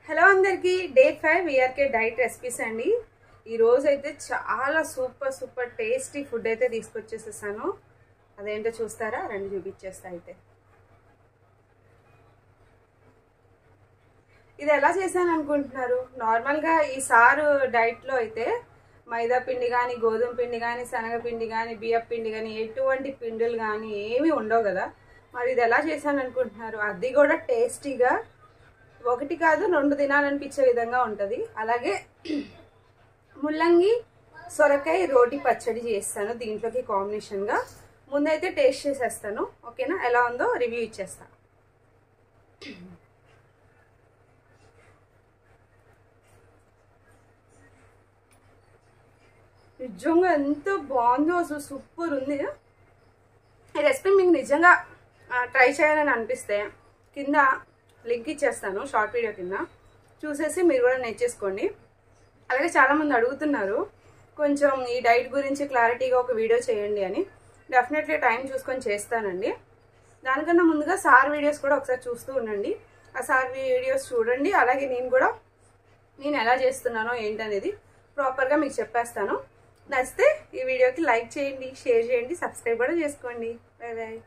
Hello అందరికీ day 5 VRK diet recipes అండి. ఈ రోజు అయితే చాలా సూపర్ టేస్టీ ఫుడ్ అయితే తీసుకొచ్చేసేసాను. అదేంటో చూస్తారా? రండి చూపించేస్తా. అయితే ఇది ఎలా చేశాను అనుకుంటున్నారు? నార్మల్గా ఈ సారు డైట్లో అయితే మైదా పిండి కానీ, గోధుమ పిండి కానీ, శనగపిండి కానీ, బియ్యం పిండి కానీ, ఎటువంటి పిండిలు కానీ ఏమీ ఉండవు కదా. మరి ఇది ఎలా చేశాను అనుకుంటున్నారు? అది కూడా టేస్టీగా, ఒకటి కాదు రెండు తినాలనిపించే విధంగా ఉంటుంది. అలాగే ముల్లంగి సొరకాయ రోటి పచ్చడి చేస్తాను దీంట్లోకి కాంబినేషన్గా. ముందైతే టేస్ట్ చేసేస్తాను, ఓకేనా? ఎలా ఉందో రివ్యూ ఇచ్చేస్తాను. నిజంగా ఎంత బాగుందో, అసలు సూపర్ ఉంది. ఈ రెసిపీ మీకు నిజంగా ట్రై చేయాలని అనిపిస్తే కింద లింక్ ఇచ్చేస్తాను, షార్ట్ వీడియో కింద చూసేసి మీరు కూడా నేర్చేసుకోండి. అలాగే చాలామంది అడుగుతున్నారు కొంచెం ఈ డైట్ గురించి క్లారిటీగా ఒక వీడియో చేయండి అని. డెఫినెట్లీ టైం చూసుకొని చేస్తానండి. దానికన్నా ముందుగా సార్ వీడియోస్ కూడా ఒకసారి చూస్తూ ఉండండి. ఆ సార్ వీడియోస్ చూడండి. అలాగే నేను ఎలా చేస్తున్నానో ఏంటనేది ప్రాపర్గా మీకు చెప్పేస్తాను. నచ్చితే ఈ వీడియోకి లైక్ చేయండి, షేర్ చేయండి, సబ్స్క్రైబ్ కూడా చేసుకోండి. Bye bye.